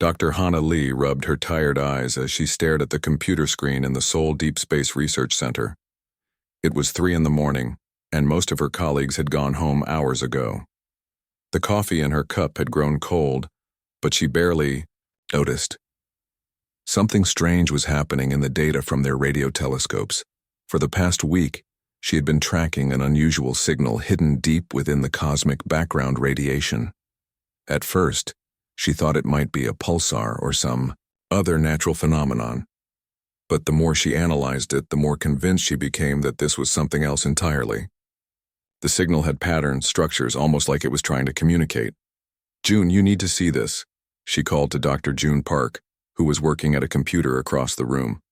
Dr. Hana Lee rubbed her tired eyes as she stared at the computer screen in the Seoul Deep Space Research Center. It was 3 in the morning, and most of her colleagues had gone home hours ago. The coffee in her cup had grown cold, but she barely noticed. Something strange was happening in the data from their radio telescopes. For the past week, she had been tracking an unusual signal hidden deep within the cosmic background radiation. At first, she thought it might be a pulsar or some other natural phenomenon. But the more she analyzed it, the more convinced she became that this was something else entirely. The signal had patterns, structures, almost like it was trying to communicate. "June, you need to see this," she called to Dr. June Park, who was working at a computer across the room.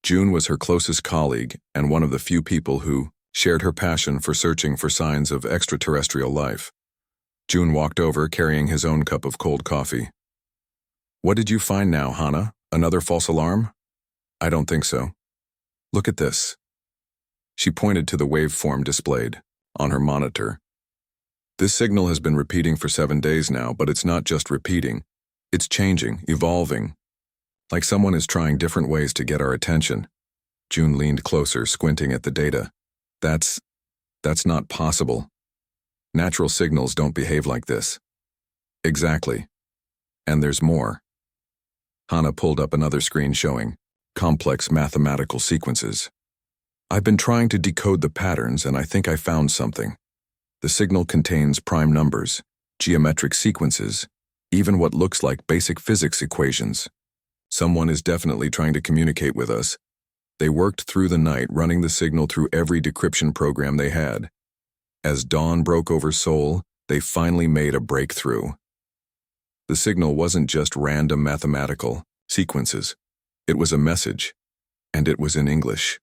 June was her closest colleague and one of the few people who shared her passion for searching for signs of extraterrestrial life. June walked over, carrying his own cup of cold coffee. "What did you find now, Hana? Another false alarm?" "I don't think so. Look at this." She pointed to the waveform displayed on her monitor. "This signal has been repeating for 7 days now, but it's not just repeating. It's changing, evolving. Like someone is trying different ways to get our attention." June leaned closer, squinting at the data. That's not possible. Natural signals don't behave like this." "Exactly. And there's more." Hana pulled up another screen showing complex mathematical sequences. "I've been trying to decode the patterns, and I think I found something. The signal contains prime numbers, geometric sequences, even what looks like basic physics equations. Someone is definitely trying to communicate with us. They worked through the night, running the signal through every decryption program they had. As dawn broke over Seoul, they finally made a breakthrough. The signal wasn't just random mathematical sequences. It was a message, and it was in English."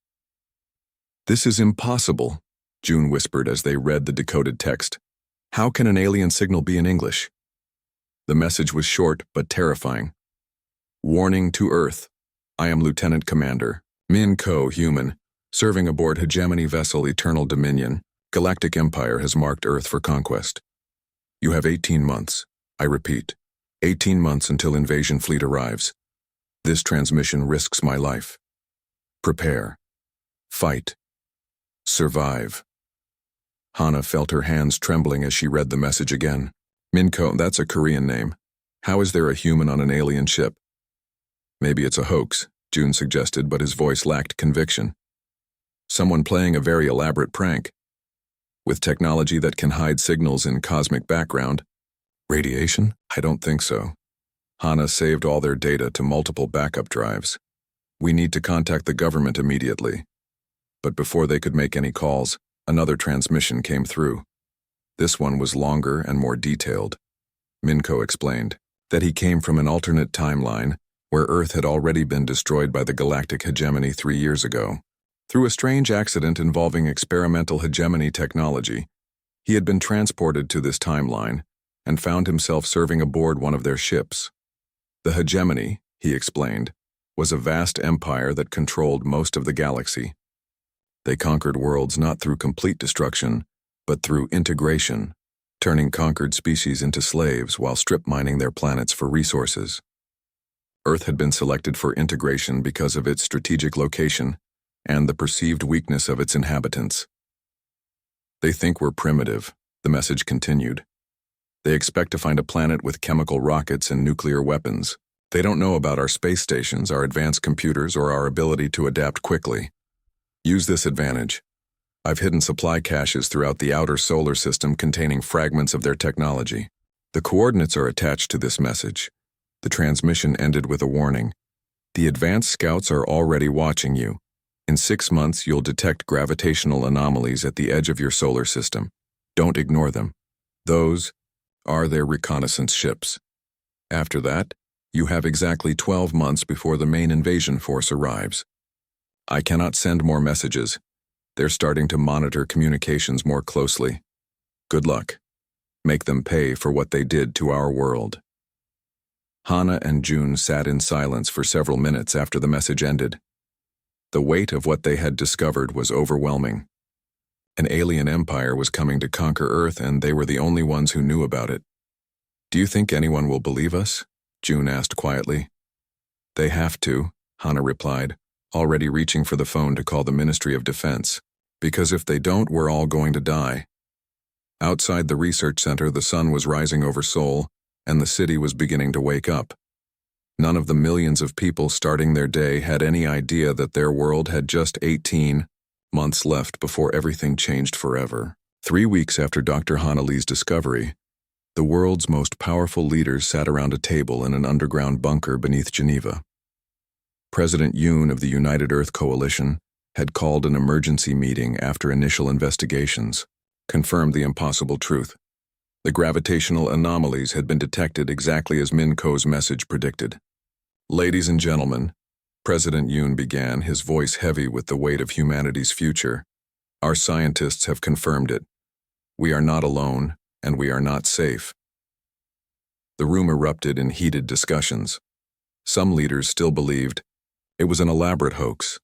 "This is impossible," June whispered as they read the decoded text. "How can an alien signal be in English?" The message was short but terrifying. "Warning to Earth. I am Lieutenant Commander Min Ko, human, serving aboard hegemony vessel Eternal Dominion. Galactic Empire has marked Earth for conquest. You have 18 months. I repeat, 18 months until invasion fleet arrives. This transmission risks my life. Prepare. Fight. Survive." Hana felt her hands trembling as she read the message again. "Minko, that's a Korean name. How is there a human on an alien ship?" "Maybe it's a hoax," June suggested, but his voice lacked conviction. "Someone playing a very elaborate prank. With technology that can hide signals in cosmic background. Radiation? I don't think so. Hana saved all their data to multiple backup drives. We need to contact the government immediately." But before they could make any calls, another transmission came through. This one was longer and more detailed. Minko explained that he came from an alternate timeline where Earth had already been destroyed by the galactic hegemony 3 years ago. Through a strange accident involving experimental hegemony technology, he had been transported to this timeline and found himself serving aboard one of their ships. The hegemony, he explained, was a vast empire that controlled most of the galaxy. They conquered worlds not through complete destruction, but through integration, turning conquered species into slaves while strip mining their planets for resources. Earth had been selected for integration because of its strategic location and the perceived weakness of its inhabitants. "They think we're primitive," the message continued. "They expect to find a planet with chemical rockets and nuclear weapons. They don't know about our space stations, our advanced computers, or our ability to adapt quickly. Use this advantage. I've hidden supply caches throughout the outer solar system containing fragments of their technology. The coordinates are attached to this message." The transmission ended with a warning. "The advanced scouts are already watching you. In 6 months, you'll detect gravitational anomalies at the edge of your solar system. Don't ignore them. Those are their reconnaissance ships. After that, you have exactly 12 months before the main invasion force arrives. I cannot send more messages. They're starting to monitor communications more closely. Good luck. Make them pay for what they did to our world." Hana and June sat in silence for several minutes after the message ended. The weight of what they had discovered was overwhelming. An alien empire was coming to conquer Earth, and they were the only ones who knew about it. "Do you think anyone will believe us?" June asked quietly. They have to, Hana replied, already reaching for the phone to call the Ministry of Defense. Because if they don't, we're all going to die. Outside the research center, the sun was rising over Seoul, and the city was beginning to wake up. None of the millions of people starting their day had any idea that their world had just 18 months left before everything changed forever. 3 weeks after Dr. Hana Lee's discovery, the world's most powerful leaders sat around a table in an underground bunker beneath Geneva. President Yoon of the United Earth Coalition had called an emergency meeting after initial investigations confirmed the impossible truth. The gravitational anomalies had been detected exactly as Min Ko's message predicted. Ladies and gentlemen, President Yoon began, his voice heavy with the weight of humanity's future. Our scientists have confirmed it. We are not alone, and we are not safe. The room erupted in heated discussions. Some leaders still believed it was an elaborate hoax.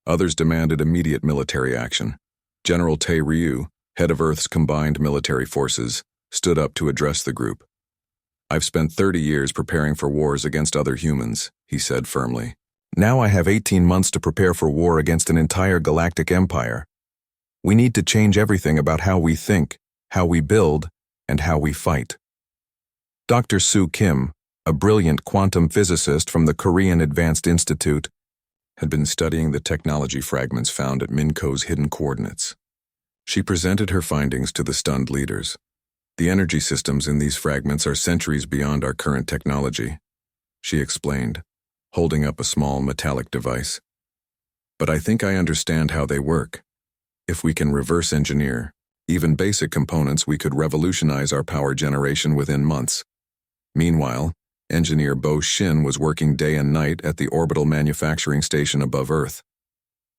Others demanded immediate military action. General Tae Ryu, head of Earth's combined military forces, stood up to address the group. I've spent 30 years preparing for wars against other humans, he said firmly. Now I have 18 months to prepare for war against an entire galactic empire. We need to change everything about how we think, how we build, and how we fight. Dr. Soo Kim, a brilliant quantum physicist from the Korean Advanced Institute, had been studying the technology fragments found at Min Ko's hidden coordinates. She presented her findings to the stunned leaders. The energy systems in these fragments are centuries beyond our current technology, she explained, holding up a small metallic device. But I think I understand how they work. If we can reverse engineer even basic components, we could revolutionize our power generation within months. Meanwhile, engineer Bo Shin was working day and night at the orbital manufacturing station above Earth.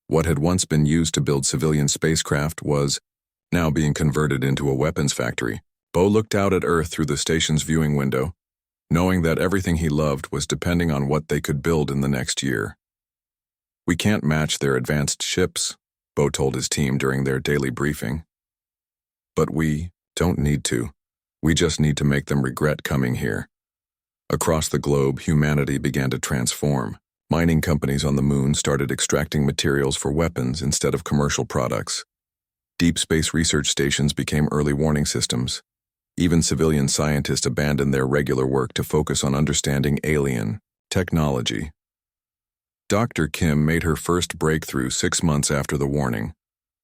What had once been used to build civilian spacecraft was now being converted into a weapons factory. Bo looked out at Earth through the station's viewing window, knowing that everything he loved was depending on what they could build in the next year. We can't match their advanced ships, Bo told his team during their daily briefing. But we don't need to. We just need to make them regret coming here. Across the globe, humanity began to transform. Mining companies on the moon started extracting materials for weapons instead of commercial products. Deep space research stations became early warning systems. Even civilian scientists abandoned their regular work to focus on understanding alien technology. Dr. Kim made her first breakthrough 6 months after the warning.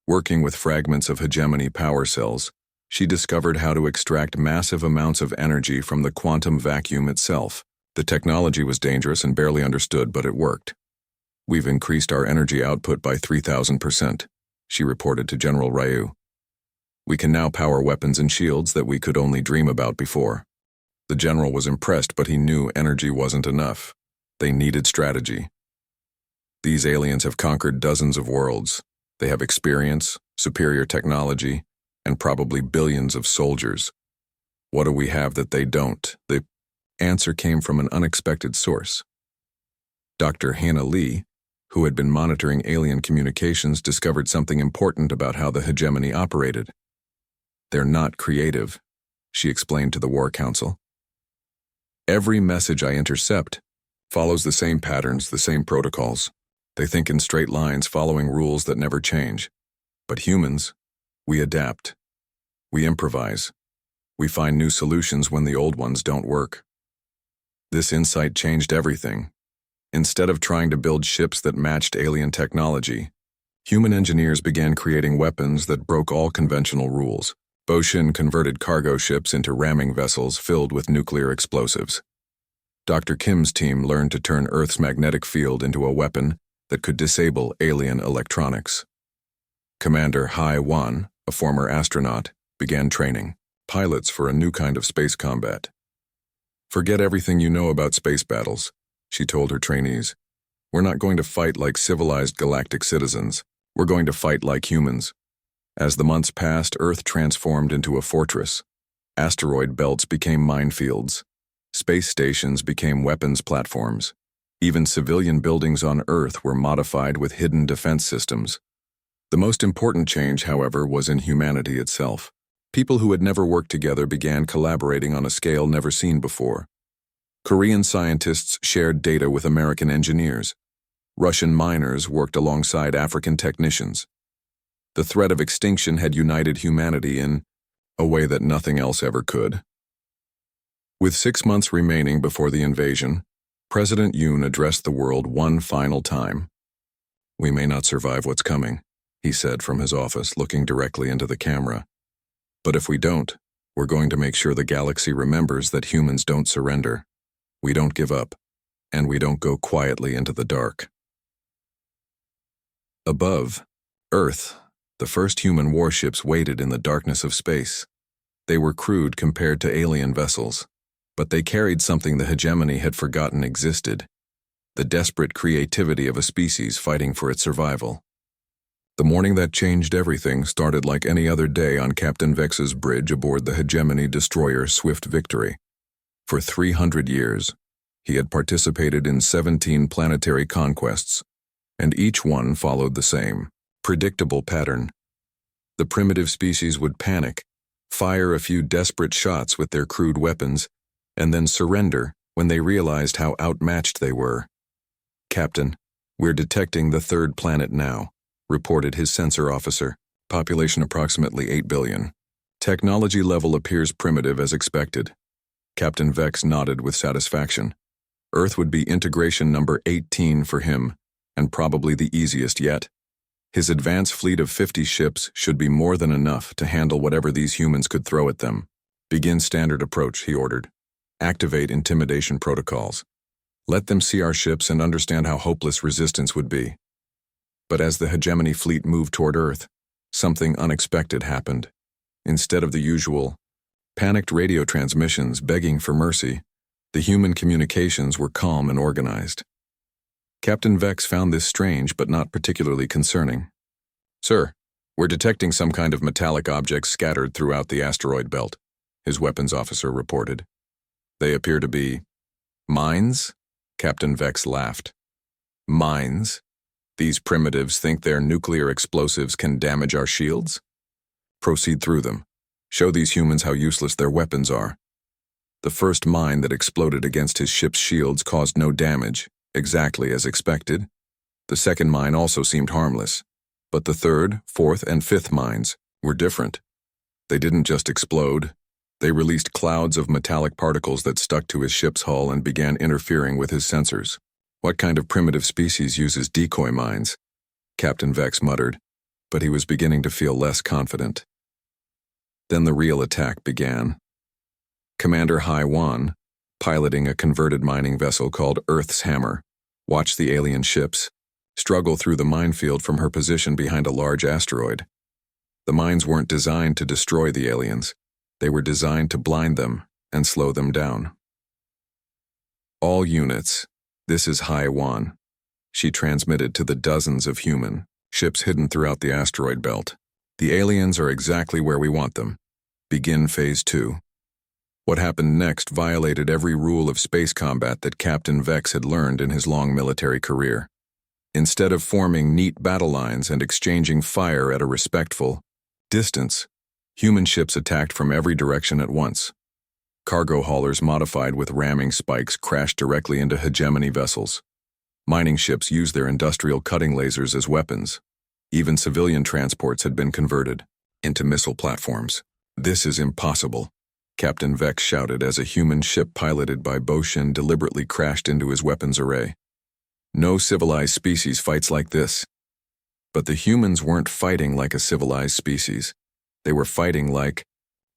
Working with fragments of hegemony power cells, she discovered how to extract massive amounts of energy from the quantum vacuum itself. The technology was dangerous and barely understood, but it worked. We've increased our energy output by 3,000%, she reported to General Ryu. We can now power weapons and shields that we could only dream about before. The general was impressed, but he knew energy wasn't enough. They needed strategy. These aliens have conquered dozens of worlds. They have experience, superior technology, and probably billions of soldiers. What do we have that they don't? The answer came from an unexpected source. Dr. Hana Lee, who had been monitoring alien communications, discovered something important about how the hegemony operated. They're not creative, she explained to the War Council. Every message I intercept follows the same patterns, the same protocols. They think in straight lines, following rules that never change. But humans, we adapt. We improvise. We find new solutions when the old ones don't work. This insight changed everything. Instead of trying to build ships that matched alien technology, human engineers began creating weapons that broke all conventional rules. Bo Shin converted cargo ships into ramming vessels filled with nuclear explosives. Dr. Kim's team learned to turn Earth's magnetic field into a weapon that could disable alien electronics. Commander Hai Wan, a former astronaut, began training pilots for a new kind of space combat. Forget everything you know about space battles, she told her trainees. We're not going to fight like civilized galactic citizens. We're going to fight like humans. As the months passed, Earth transformed into a fortress. Asteroid belts became minefields. Space stations became weapons platforms. Even civilian buildings on Earth were modified with hidden defense systems. The most important change, however, was in humanity itself. People who had never worked together began collaborating on a scale never seen before. Korean scientists shared data with American engineers. Russian miners worked alongside African technicians. The threat of extinction had united humanity in a way that nothing else ever could. With 6 months remaining before the invasion, President Yoon addressed the world one final time. "We may not survive what's coming," he said from his office, looking directly into the camera. "But if we don't, we're going to make sure the galaxy remembers that humans don't surrender. We don't give up, and we don't go quietly into the dark." Above, Earth, the first human warships waited in the darkness of space. They were crude compared to alien vessels, but they carried something the hegemony had forgotten existed: the desperate creativity of a species fighting for its survival. The morning that changed everything started like any other day on Captain Vex's bridge aboard the hegemony destroyer Swift Victory. For 300 years, he had participated in 17 planetary conquests, and each one followed the same predictable pattern. The primitive species would panic, fire a few desperate shots with their crude weapons, and then surrender when they realized how outmatched they were. "Captain, we're detecting the third planet now," reported his sensor officer. "Population approximately 8 billion. Technology level appears primitive as expected." Captain Vex nodded with satisfaction. Earth would be integration number 18 for him, and probably the easiest yet. His advance fleet of 50 ships should be more than enough to handle whatever these humans could throw at them. "Begin standard approach," he ordered. "Activate intimidation protocols. Let them see our ships and understand how hopeless resistance would be." But as the hegemony fleet moved toward Earth, something unexpected happened. Instead of the usual, panicked radio transmissions begging for mercy, the human communications were calm and organized. Captain Vex found this strange but not particularly concerning. "Sir, we're detecting some kind of metallic objects scattered throughout the asteroid belt," his weapons officer reported. "They appear to be mines?" Captain Vex laughed. "Mines? These primitives think their nuclear explosives can damage our shields? Proceed through them. Show these humans how useless their weapons are." The first mine that exploded against his ship's shields caused no damage, exactly as expected. The second mine also seemed harmless, but the third, fourth, and fifth mines were different. They didn't just explode. They released clouds of metallic particles that stuck to his ship's hull and began interfering with his sensors. "What kind of primitive species uses decoy mines?" Captain Vex muttered, but he was beginning to feel less confident. Then the real attack began. Commander Hai Wan, piloting a converted mining vessel called Earth's Hammer, watched the alien ships struggle through the minefield from her position behind a large asteroid. The mines weren't designed to destroy the aliens. They were designed to blind them and slow them down. "All units, this is Hai Wan," she transmitted to the dozens of human ships hidden throughout the asteroid belt. "The aliens are exactly where we want them. Begin Phase 2. What happened next violated every rule of space combat that Captain Vex had learned in his long military career. Instead of forming neat battle lines and exchanging fire at a respectful distance, human ships attacked from every direction at once. Cargo haulers modified with ramming spikes crashed directly into hegemony vessels. Mining ships used their industrial cutting lasers as weapons. Even civilian transports had been converted into missile platforms. "This is impossible," Captain Vex shouted as a human ship piloted by Boshin deliberately crashed into his weapons array. "No civilized species fights like this." But the humans weren't fighting like a civilized species. They were fighting like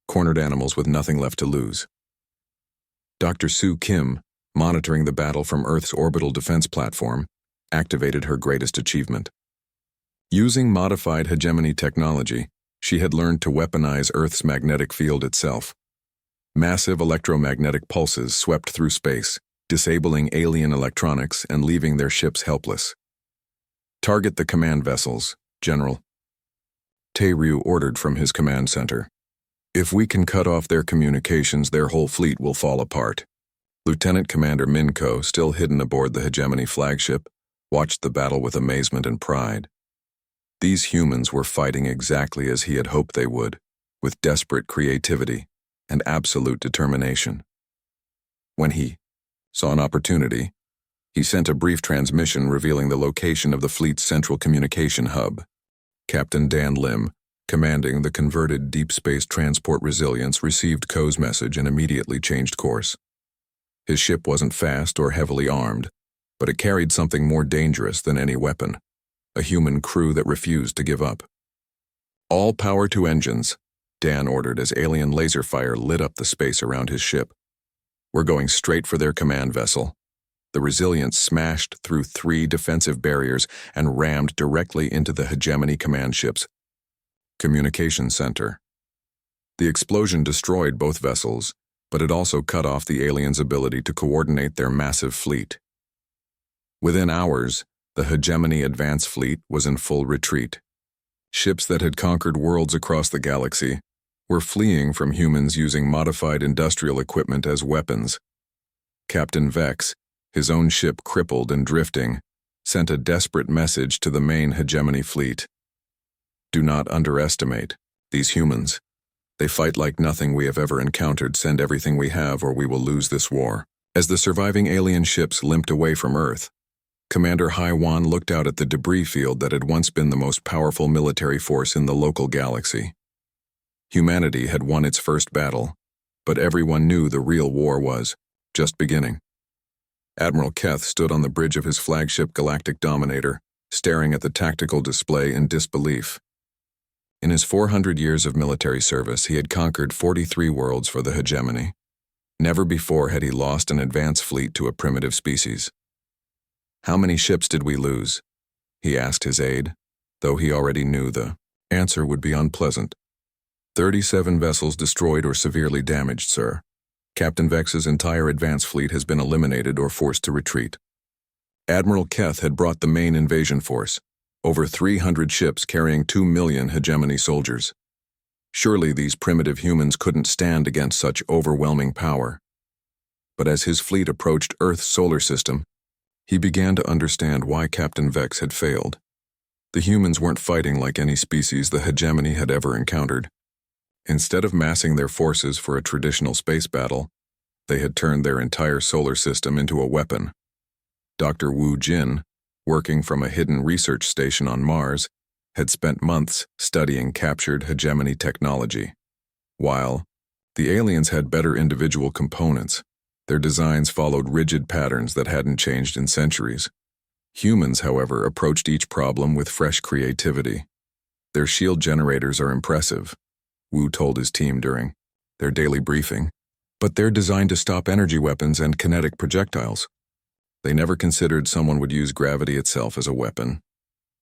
cornered animals with nothing left to lose. Dr. Sue Kim, monitoring the battle from Earth's orbital defense platform, activated her greatest achievement. Using modified hegemony technology, she had learned to weaponize Earth's magnetic field itself. Massive electromagnetic pulses swept through space, disabling alien electronics and leaving their ships helpless. "Target the command vessels, General," Tae-Ryu ordered from his command center. "If we can cut off their communications, their whole fleet will fall apart." Lieutenant Commander Minko, still hidden aboard the hegemony flagship, watched the battle with amazement and pride. These humans were fighting exactly as he had hoped they would, with desperate creativity and absolute determination. When he saw an opportunity. He sent a brief transmission revealing the location of the fleet's central communication hub. Captain Dan Lim, commanding the converted Deep Space Transport Resilience, received Ko's message and immediately changed course. His ship wasn't fast or heavily armed, but it carried something more dangerous than any weapon, a human crew that refused to give up. "All power to engines," Dan ordered as alien laser fire lit up the space around his ship. "We're going straight for their command vessel." The Resilience smashed through 3 defensive barriers and rammed directly into the Hegemony command ship's communication center. The explosion destroyed both vessels, but it also cut off the aliens' ability to coordinate their massive fleet. Within hours, the Hegemony Advance Fleet was in full retreat. Ships that had conquered worlds across the galaxy were fleeing from humans using modified industrial equipment as weapons. Captain Vex, his own ship crippled and drifting, sent a desperate message to the main Hegemony fleet. "Do not underestimate these humans. They fight like nothing we have ever encountered. Send everything we have or we will lose this war." As the surviving alien ships limped away from Earth, Commander Haiwan looked out at the debris field that had once been the most powerful military force in the local galaxy. Humanity had won its first battle, but everyone knew the real war was just beginning. Admiral Keth stood on the bridge of his flagship Galactic Dominator, staring at the tactical display in disbelief. In his 400 years of military service, he had conquered 43 worlds for the Hegemony. Never before had he lost an advanced fleet to a primitive species. "How many ships did we lose?" he asked his aide, though he already knew the answer would be unpleasant. 37 vessels destroyed or severely damaged, sir. Captain Vex's entire advance fleet has been eliminated or forced to retreat." Admiral Keth had brought the main invasion force, over 300 ships carrying 2 million Hegemony soldiers. Surely these primitive humans couldn't stand against such overwhelming power. But as his fleet approached Earth's solar system, he began to understand why Captain Vex had failed. The humans weren't fighting like any species the Hegemony had ever encountered. Instead of massing their forces for a traditional space battle, they had turned their entire solar system into a weapon. Dr. Wu Jin, working from a hidden research station on Mars, had spent months studying captured Hegemony technology. While the aliens had better individual components, their designs followed rigid patterns that hadn't changed in centuries. Humans, however, approached each problem with fresh creativity. "Their shield generators are impressive," Wu told his team during their daily briefing, "but they're designed to stop energy weapons and kinetic projectiles." They never considered someone would use gravity itself as a weapon.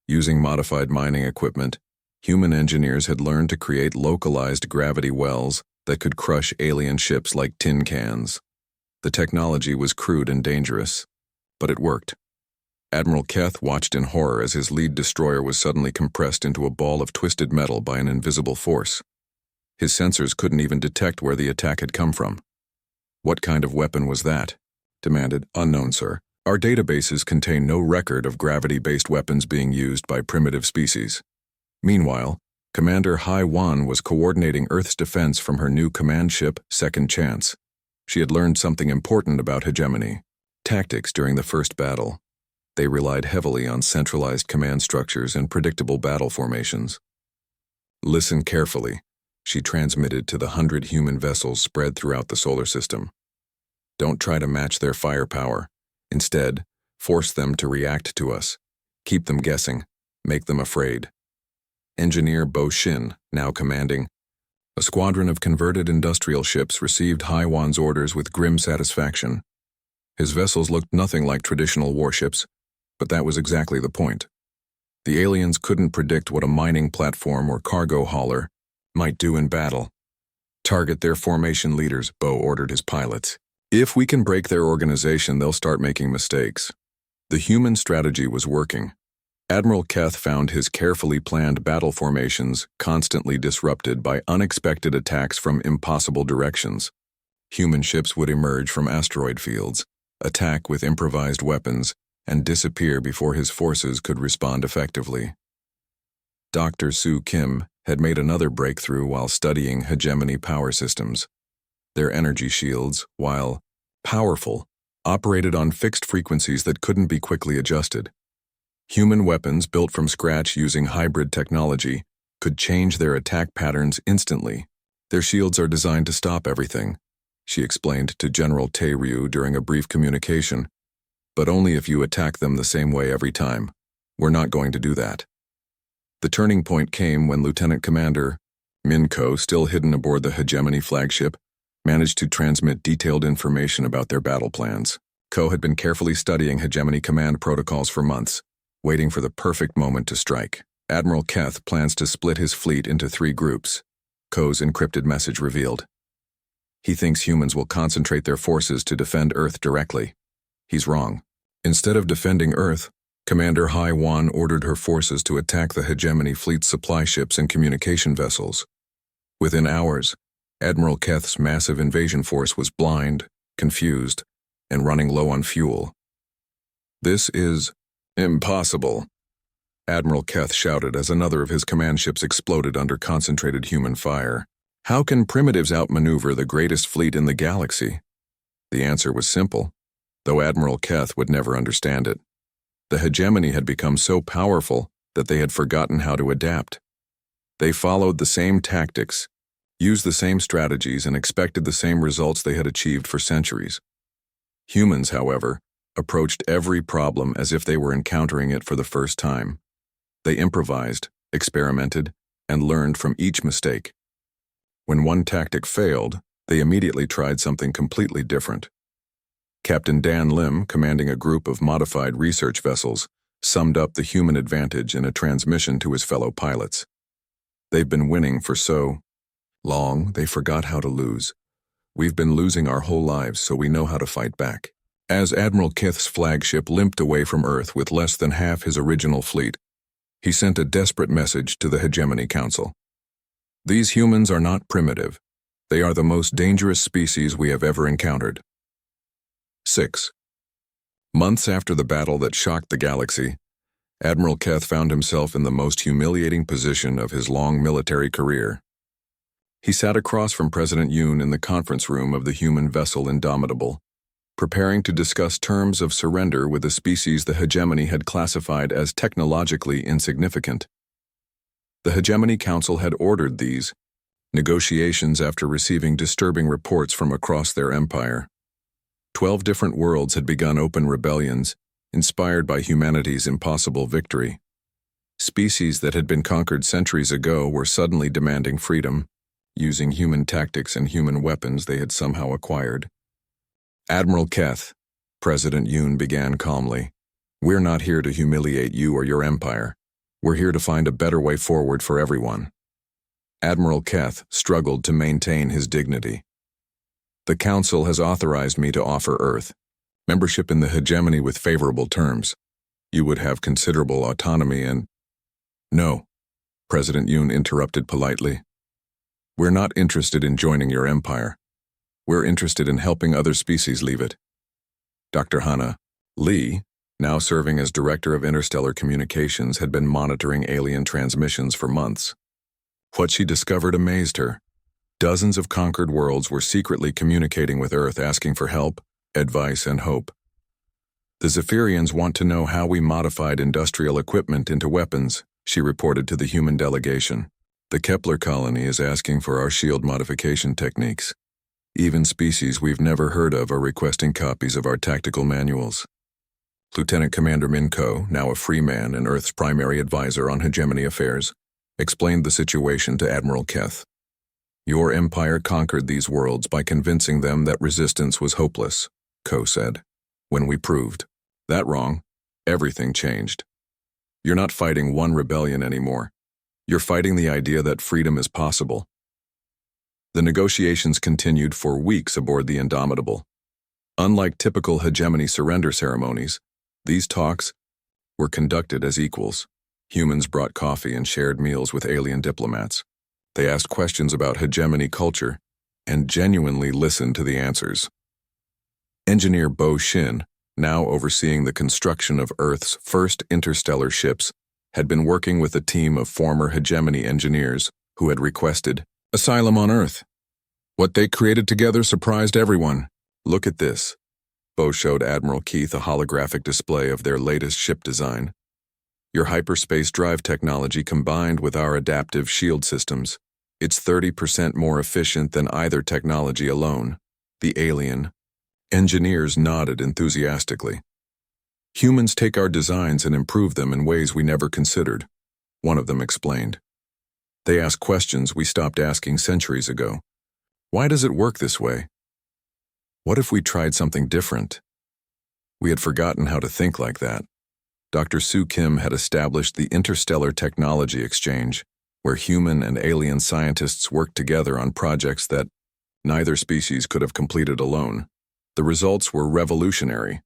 Using modified mining equipment, human engineers had learned to create localized gravity wells that could crush alien ships like tin cans. The technology was crude and dangerous, but it worked. Admiral Keth watched in horror as his lead destroyer was suddenly compressed into a ball of twisted metal by an invisible force. His sensors couldn't even detect where the attack had come from. "What kind of weapon was that?" demanded. "Unknown, sir. Our databases contain no record of gravity-based weapons being used by primitive species." Meanwhile, Commander Haiwan was coordinating Earth's defense from her new command ship, Second Chance. She had learned something important about Hegemony tactics during the first battle. They relied heavily on centralized command structures and predictable battle formations. "Listen carefully," she transmitted to the 100 human vessels spread throughout the solar system. "Don't try to match their firepower. Instead, force them to react to us. Keep them guessing. Make them afraid." Engineer Bo Shin, now commanding a squadron of converted industrial ships, received Haiwan's orders with grim satisfaction. His vessels looked nothing like traditional warships, but that was exactly the point. The aliens couldn't predict what a mining platform or cargo hauler might do in battle. "Target their formation leaders," Bo ordered his pilots. "If we can break their organization, they'll start making mistakes." The human strategy was working. Admiral Keth found his carefully planned battle formations constantly disrupted by unexpected attacks from impossible directions. Human ships would emerge from asteroid fields, attack with improvised weapons, and disappear before his forces could respond effectively. Dr. Soo Kim had made another breakthrough while studying Hegemony power systems. Their energy shields, while powerful, operated on fixed frequencies that couldn't be quickly adjusted. Human weapons built from scratch using hybrid technology could change their attack patterns instantly. Their shields are designed to stop everything, she explained to General Tae-ryu during a brief communication, but only if you attack them the same way every time. We're not going to do that. The turning point came when Lieutenant Commander Min-ko, still hidden aboard the Hegemony flagship, managed to transmit detailed information about their battle plans. Ko had been carefully studying Hegemony command protocols for months, waiting for the perfect moment to strike. Admiral Keth plans to split his fleet into 3 groups, Ko's encrypted message revealed. He thinks humans will concentrate their forces to defend Earth directly. He's wrong. Instead of defending Earth, Commander Hai-wan ordered her forces to attack the Hegemony fleet's supply ships and communication vessels. Within hours, Admiral Keth's massive invasion force was blind, confused, and running low on fuel. "This is impossible," Admiral Keth shouted as another of his command ships exploded under concentrated human fire. "How can primitives outmaneuver the greatest fleet in the galaxy?" The answer was simple, though Admiral Keth would never understand it. The Hegemony had become so powerful that they had forgotten how to adapt. They followed the same tactics, used the same strategies, and expected the same results they had achieved for centuries. Humans, however, approached every problem as if they were encountering it for the first time. They improvised, experimented, and learned from each mistake. When one tactic failed, they immediately tried something completely different. Captain Dan Lim, commanding a group of modified research vessels, summed up the human advantage in a transmission to his fellow pilots. "They've been winning for so long, they forgot how to lose. We've been losing our whole lives, so we know how to fight back." As Admiral Keth's flagship limped away from Earth with less than half his original fleet, he sent a desperate message to the Hegemony Council. "These humans are not primitive. They are the most dangerous species we have ever encountered." 6. Months after the battle that shocked the galaxy, Admiral Keth found himself in the most humiliating position of his long military career. He sat across from President Yoon in the conference room of the human vessel Indomitable, preparing to discuss terms of surrender with a species the Hegemony had classified as technologically insignificant. The Hegemony Council had ordered these negotiations after receiving disturbing reports from across their empire. 12 different worlds had begun open rebellions, inspired by humanity's impossible victory. Species that had been conquered centuries ago were suddenly demanding freedom, using human tactics and human weapons they had somehow acquired. "Admiral Keth," President Yoon began calmly, "we're not here to humiliate you or your empire. We're here to find a better way forward for everyone." Admiral Keth struggled to maintain his dignity. "The Council has authorized me to offer Earth membership in the Hegemony with favorable terms. You would have considerable autonomy and—" "No," President Yoon interrupted politely. "We're not interested in joining your empire. We're interested in helping other species leave it." Dr. Hannah Lee, now serving as Director of Interstellar Communications, had been monitoring alien transmissions for months. What she discovered amazed her. Dozens of conquered worlds were secretly communicating with Earth, asking for help, advice, and hope. "The Zephyrians want to know how we modified industrial equipment into weapons," she reported to the human delegation. "The Kepler colony is asking for our shield modification techniques. Even species we've never heard of are requesting copies of our tactical manuals." Lieutenant Commander Min-ko, now a free man and Earth's primary advisor on Hegemony affairs, explained the situation to Admiral Keth. "Your empire conquered these worlds by convincing them that resistance was hopeless," Ko said. "When we proved that wrong, everything changed. You're not fighting one rebellion anymore. You're fighting the idea that freedom is possible." The negotiations continued for weeks aboard the Indomitable. Unlike typical Hegemony surrender ceremonies, these talks were conducted as equals. Humans brought coffee and shared meals with alien diplomats. They asked questions about Hegemony culture and genuinely listened to the answers. Engineer Bo Shin, now overseeing the construction of Earth's first interstellar ships, had been working with a team of former Hegemony engineers who had requested asylum on Earth. "What they created together surprised everyone. Look at this." Bo showed Admiral Keith a holographic display of their latest ship design. Your hyperspace drive technology combined with our adaptive shield systems, it's 30% more efficient than either technology alone. The alien engineers nodded enthusiastically. Humans take our designs and improve them in ways we never considered, one of them explained. They ask questions we stopped asking centuries ago. Why does it work this way? What if we tried something different? We had forgotten how to think like that. Dr. Soo Kim had established the Interstellar Technology Exchange, where human and alien scientists worked together on projects that neither species could have completed alone. The results were revolutionary.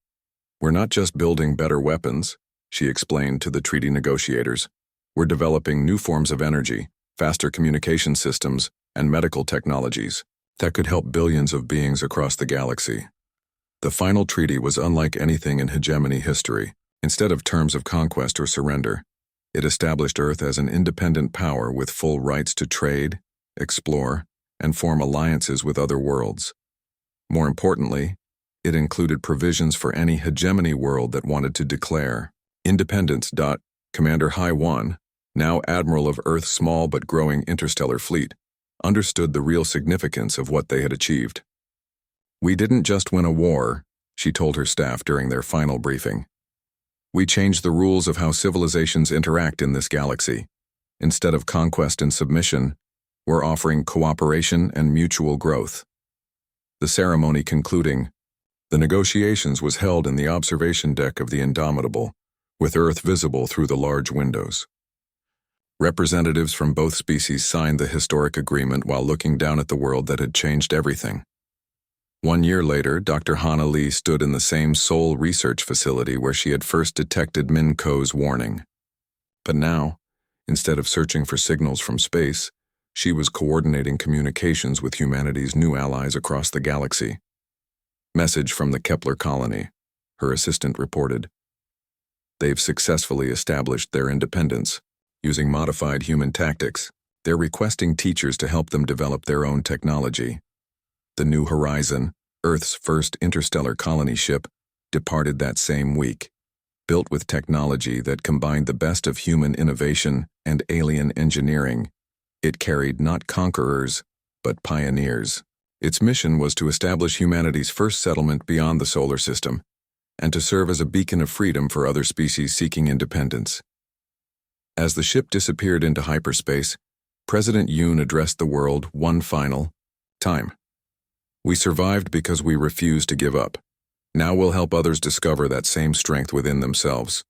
We're not just building better weapons, she explained to the treaty negotiators. We're developing new forms of energy, faster communication systems, and medical technologies that could help billions of beings across the galaxy. The final treaty was unlike anything in hegemony history. Instead of terms of conquest or surrender, it established Earth as an independent power with full rights to trade, explore, and form alliances with other worlds. More importantly, it included provisions for any hegemony world that wanted to declare independence. Commander Hai Wan, now Admiral of Earth's small but growing interstellar fleet, understood the real significance of what they had achieved. We didn't just win a war, she told her staff during their final briefing. We changed the rules of how civilizations interact in this galaxy. Instead of conquest and submission, we're offering cooperation and mutual growth. The ceremony concluding, the negotiations was held in the observation deck of the Indomitable, with Earth visible through the large windows. Representatives from both species signed the historic agreement while looking down at the world that had changed everything. 1 year later, Dr. Hana Lee stood in the same Seoul research facility where she had first detected Min Ko's warning. But now, instead of searching for signals from space, she was coordinating communications with humanity's new allies across the galaxy. Message from the Kepler colony, her assistant reported. They've successfully established their independence. Using modified human tactics, they're requesting teachers to help them develop their own technology. The New Horizon, Earth's first interstellar colony ship, departed that same week, built with technology that combined the best of human innovation and alien engineering. It carried not conquerors, but pioneers. Its mission was to establish humanity's first settlement beyond the solar system, and to serve as a beacon of freedom for other species seeking independence. As the ship disappeared into hyperspace, President Yoon addressed the world one final time. We survived because we refused to give up. Now we'll help others discover that same strength within themselves.